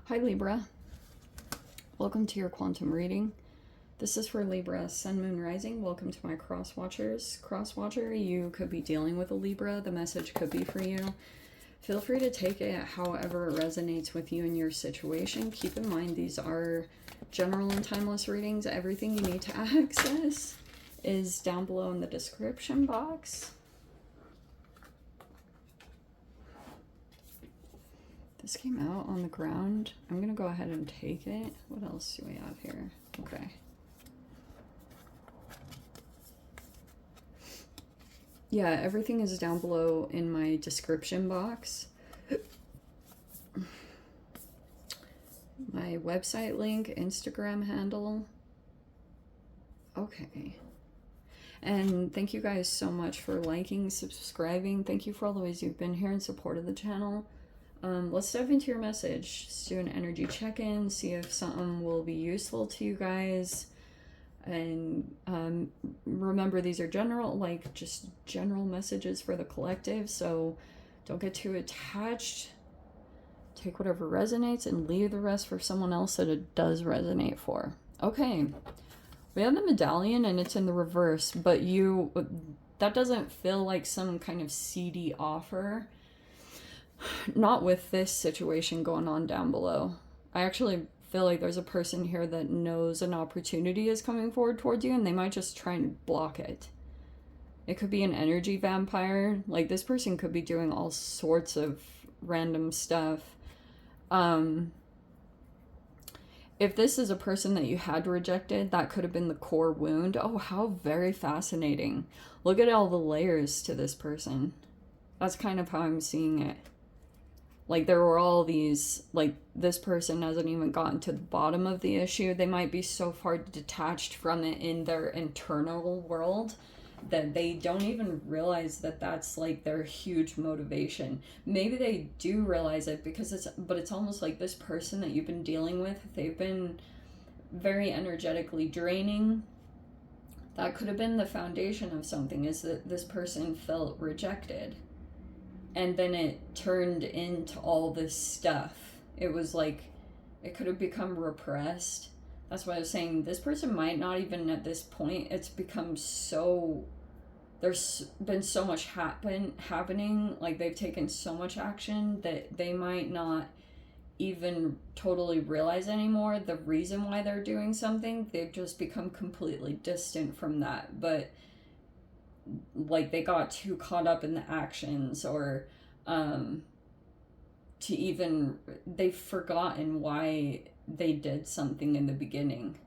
Hi Libra, welcome to your quantum reading. This is for Libra, Sun, Moon, Rising. Welcome to my cross watchers. Cross watcher, you could be dealing with a Libra. The message could be for you. Feel free to take it however it resonates with you and your situation. Keep in mind these are general and timeless readings. Everything you need to access is down below in the description box. This came out on the ground. I'm gonna go ahead and take it. What else do we have here? Okay. Yeah, everything is down below in my description box. My website link, Instagram handle. Okay. And thank you guys so much for liking, subscribing. Thank you for all the ways you've been here in support of the channel. Let's dive into your message. Just do an energy check-in, see if something will be useful to you guys. And remember, these are general, like just general messages for the collective, so don't get too attached. Take whatever resonates and leave the rest for someone else that it does resonate for. Okay, we have the medallion and it's in the reverse, but that doesn't feel like some kind of seedy offer. Not with this situation going on down below. I actually feel like there's a person here that knows an opportunity is coming forward towards you and they might just try and block it. It could be an energy vampire. Like, this person could be doing all sorts of random stuff. If this is a person that you had rejected, that could have been the core wound. Oh, how very fascinating. Look at all the layers to this person. That's kind of how I'm seeing it. Like, there were all these, like, this person hasn't even gotten to the bottom of the issue. They might be so far detached from it in their internal world that they don't even realize that that's, like, their huge motivation. Maybe they do realize it because it's almost like this person that you've been dealing with, they've been very energetically draining. That could have been the foundation of something, is that this person felt rejected. And then it turned into all this stuff. It was like, it could have become repressed. That's why I was saying this person might not even at this point, it's become so, there's been so much happening, like they've taken so much action that they might not even totally realize anymore the reason why they're doing something. They've just become completely distant from that. But like, they got too caught up in the actions, or they've forgotten why they did something in the beginning.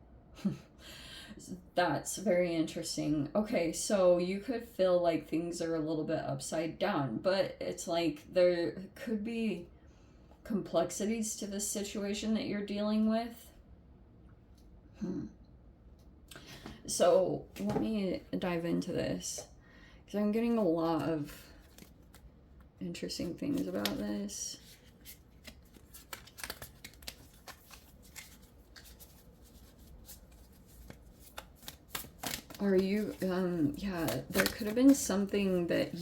That's very interesting. Okay, so you could feel like things are a little bit upside down, but it's like there could be complexities to this situation that you're dealing with. So let me dive into this, because I'm getting a lot of interesting things about this. Are you, yeah, there could have been something that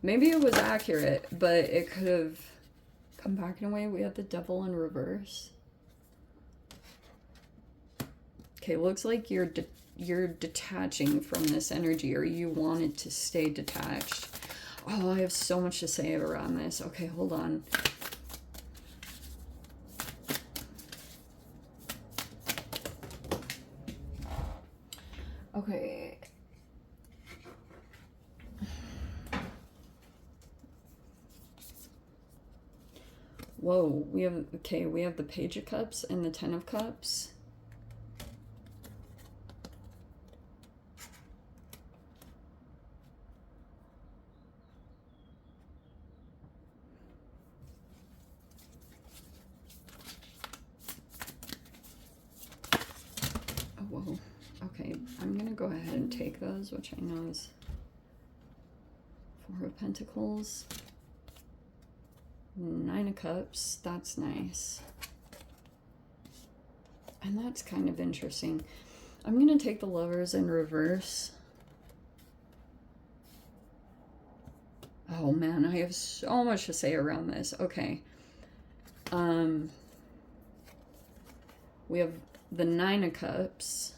maybe it was accurate, but it could have come back in a way. We have the devil in reverse. Okay, looks like you're detaching from this energy, or you wanted to stay detached. Oh, I have so much to say around this. Okay, hold on. Okay. Whoa, we have the Page of Cups and the Ten of Cups. Whoa. Okay, I'm gonna go ahead and take those, which I know is Four of Pentacles. Nine of Cups, that's nice. And that's kind of interesting. I'm gonna take the Lovers in reverse. Oh man, I have so much to say around this. Okay. We have the Nine of Cups.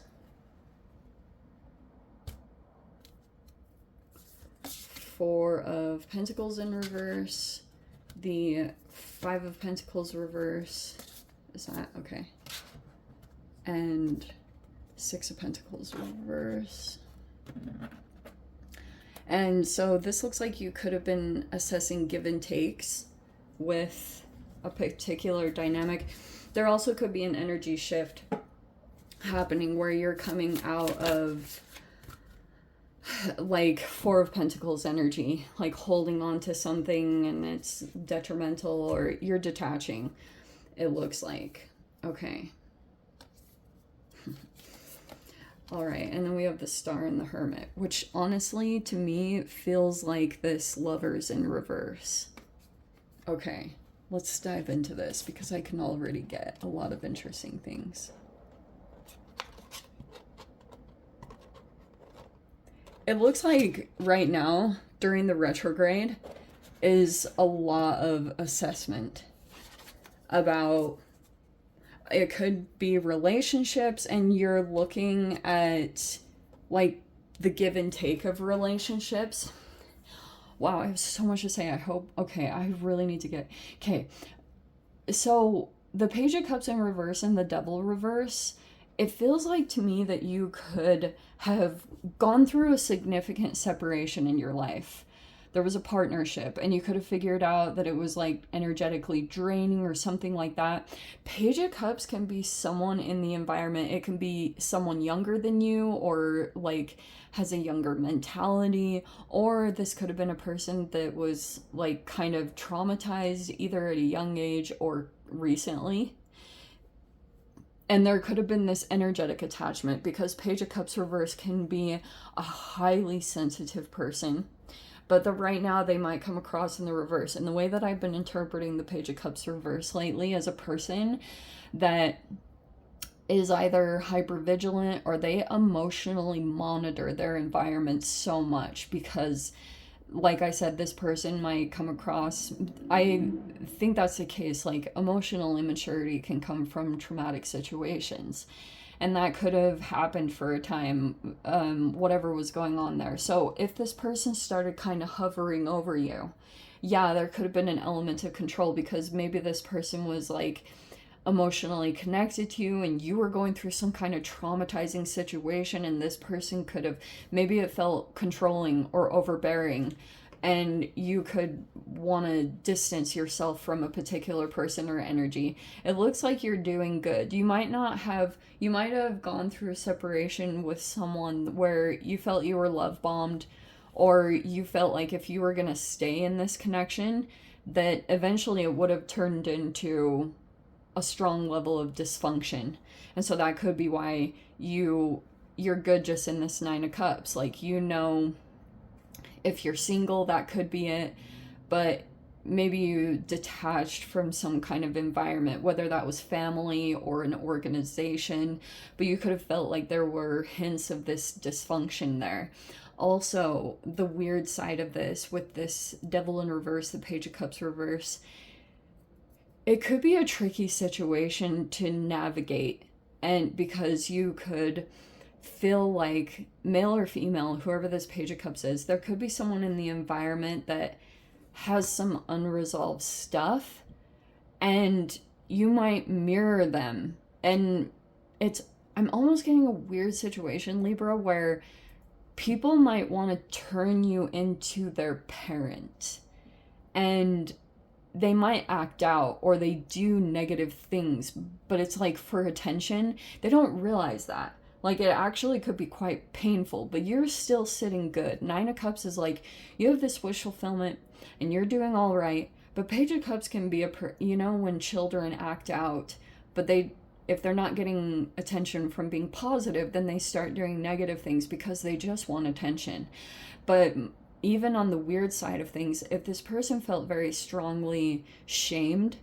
Four of Pentacles in reverse. The Five of Pentacles reverse. Is that okay? And Six of Pentacles reverse. And so this looks like you could have been assessing give and takes with a particular dynamic. There also could be an energy shift happening where you're coming out of like Four of Pentacles energy, like holding on to something and it's detrimental, or you're detaching, it looks like. Okay. All right, and then we have the Star and the Hermit, which honestly to me feels like this Lovers in reverse. Okay, let's dive into this because I can already get a lot of interesting things. It looks like right now, during the retrograde, is a lot of assessment about, it could be relationships, and you're looking at like the give and take of relationships. Wow, I have so much to say. I hope, okay, I really need to get, okay. So the Page of Cups in reverse and the Devil reverse, it feels like to me that you could have gone through a significant separation in your life. There was a partnership and you could have figured out that it was like energetically draining or something like that. Page of Cups can be someone in the environment. It can be someone younger than you, or like has a younger mentality, or this could have been a person that was like kind of traumatized either at a young age or recently. And there could have been this energetic attachment, because Page of Cups reverse can be a highly sensitive person. But right now they might come across in the reverse. And the way that I've been interpreting the Page of Cups reverse lately, as a person that is either hypervigilant or they emotionally monitor their environment so much, because like I said, this person might come across, I think that's the case, like emotional immaturity can come from traumatic situations. And that could have happened for a time, whatever was going on there. So if this person started kind of hovering over you, yeah, there could have been an element of control, because maybe this person was like emotionally connected to you and you were going through some kind of traumatizing situation, and this person could have, maybe it felt controlling or overbearing, and you could want to distance yourself from a particular person or energy. It looks like you're doing good. You might have gone through a separation with someone where you felt you were love bombed, or you felt like if you were going to stay in this connection, that eventually it would have turned into a strong level of dysfunction. And so that could be why you're good just in this Nine of Cups. Like, you know, if you're single, that could be it. But maybe you detached from some kind of environment, whether that was family or an organization, but you could have felt like there were hints of this dysfunction there. Also, the weird side of this, with this Devil in reverse, the Page of Cups reverse, it could be a tricky situation to navigate, and because you could feel like, male or female, whoever this Page of Cups is, there could be someone in the environment that has some unresolved stuff, and you might mirror them. And I'm almost getting a weird situation, Libra, where people might want to turn you into their parent, and they might act out or they do negative things, but it's like for attention. They don't realize that. Like, it actually could be quite painful, but you're still sitting good. Nine of Cups is like, you have this wish fulfillment and you're doing all right. But Page of Cups can be when children act out, but if they're not getting attention from being positive, then they start doing negative things because they just want attention. But even on the weird side of things, if this person felt very strongly shamed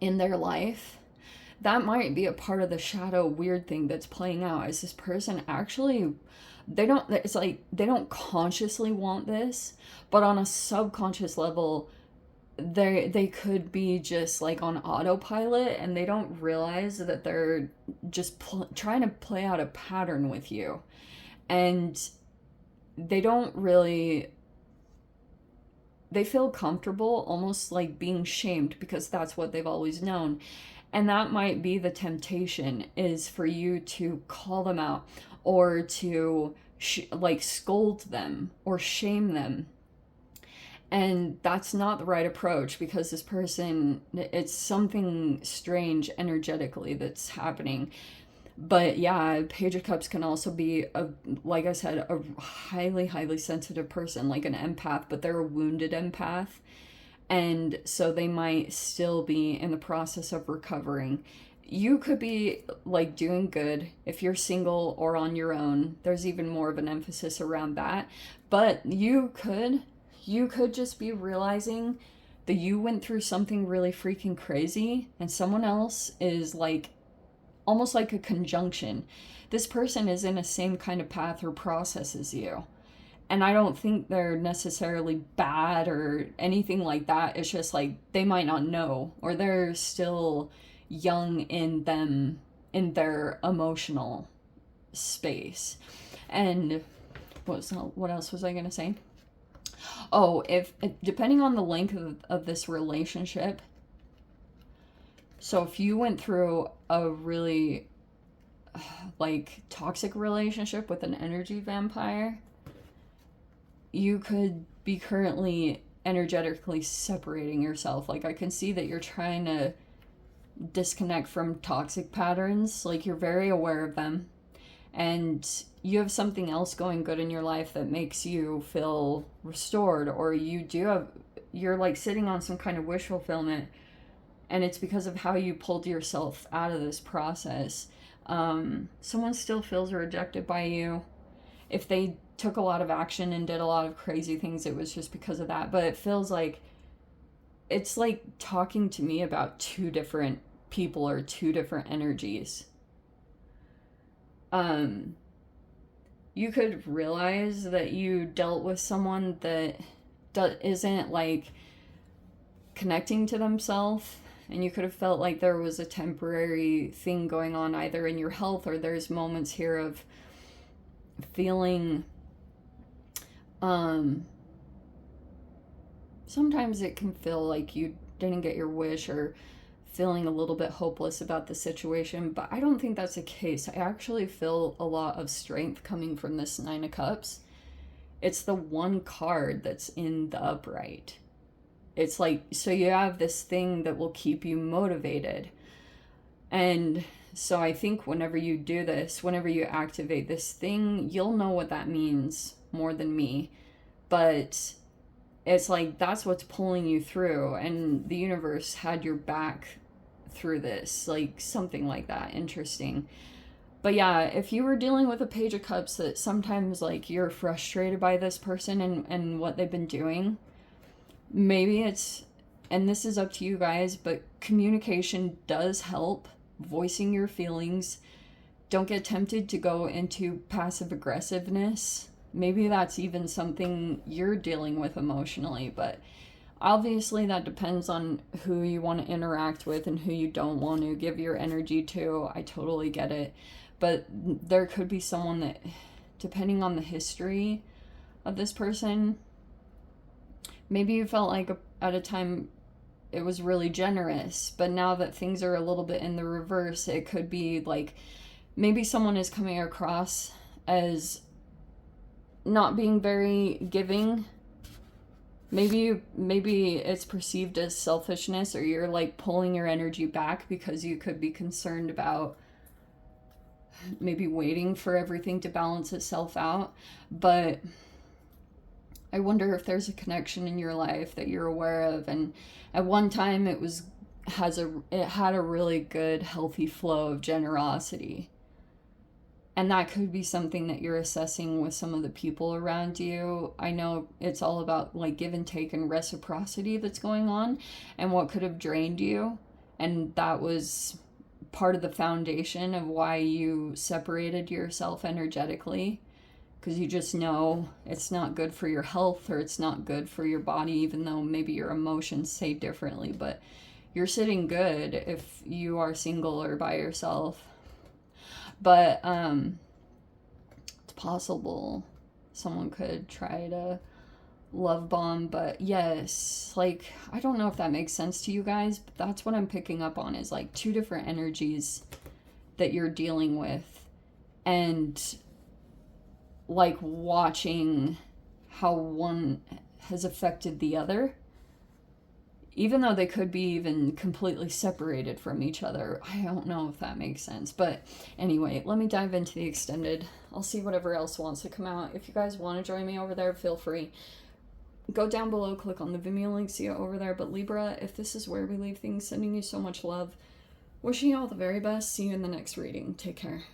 in their life, that might be a part of the shadow weird thing that's playing out. Is this person actually, they don't consciously want this, but on a subconscious level, they could be just like on autopilot, and they don't realize that they're just trying to play out a pattern with you. And they don't really, they feel comfortable almost like being shamed because that's what they've always known. And that might be the temptation, is for you to call them out, or to like scold them or shame them. And that's not the right approach, because this person, it's something strange energetically that's happening. But yeah, Page of Cups can also be, like I said, a highly, highly sensitive person, like an empath, but they're a wounded empath. And so they might still be in the process of recovering. You could be like doing good if you're single or on your own. There's even more of an emphasis around that. But you could just be realizing that you went through something really freaking crazy, and someone else is like almost like a conjunction. This person is in the same kind of path or process as you. And I don't think they're necessarily bad or anything like that. It's just like they might not know, or they're still young in them, in their emotional space. And what else was I going to say? Oh, if depending on the length of this relationship. So if you went through a really like toxic relationship with an energy vampire, you could be currently energetically separating yourself. Like, I can see that you're trying to disconnect from toxic patterns. Like, you're very aware of them, and you have something else going good in your life that makes you feel restored, or you're like sitting on some kind of wish fulfillment, and it's because of how you pulled yourself out of this process. Someone still feels rejected by you. If they took a lot of action and did a lot of crazy things, it was just because of that. But it feels like it's like talking to me about two different people or two different energies. You could realize that you dealt with someone that isn't like connecting to themselves, and you could have felt like there was a temporary thing going on either in your health, or there's moments here of feeling sometimes it can feel like you didn't get your wish, or feeling a little bit hopeless about the situation, but I don't think that's the case. I actually feel a lot of strength coming from this Nine of Cups. It's the one card that's in the upright. It's like, so you have this thing that will keep you motivated. And so I think whenever you do this, whenever you activate this thing, you'll know what that means more than me. But it's like that's what's pulling you through, and the universe had your back through this, like something like that. Interesting. But yeah, if you were dealing with a Page of Cups, that sometimes like you're frustrated by this person and what they've been doing, maybe it's, and this is up to you guys, but communication does help. Voicing your feelings. Don't get tempted to go into passive aggressiveness. Maybe that's even something you're dealing with emotionally, but obviously that depends on who you want to interact with and who you don't want to give your energy to. I totally get it. But there could be someone that, depending on the history of this person, maybe you felt like at a time it was really generous, but now that things are a little bit in the reverse, it could be like maybe someone is coming across as not being very giving. Maybe it's perceived as selfishness, or you're like pulling your energy back because you could be concerned about maybe waiting for everything to balance itself out. But I wonder if there's a connection in your life that you're aware of, and at one time it had a really good, healthy flow of generosity. And that could be something that you're assessing with some of the people around you. I know it's all about like give and take and reciprocity that's going on, and what could have drained you. And that was part of the foundation of why you separated yourself energetically. because you just know it's not good for your health or it's not good for your body, even though maybe your emotions say differently. But you're sitting good if you are single or by yourself. But it's possible someone could try to love bomb. But yes, like, I don't know if that makes sense to you guys, but that's what I'm picking up on, is like two different energies that you're dealing with, and like watching how one has affected the other, even though they could be even completely separated from each other. I don't know if that makes sense. But anyway, let me dive into the extended. I'll see whatever else wants to come out. If you guys want to join me over there, feel free. Go down below, click on the Vimeo link, see it over there. But Libra, if this is where we leave things, sending you so much love. Wishing you all the very best. See you in the next reading. Take care.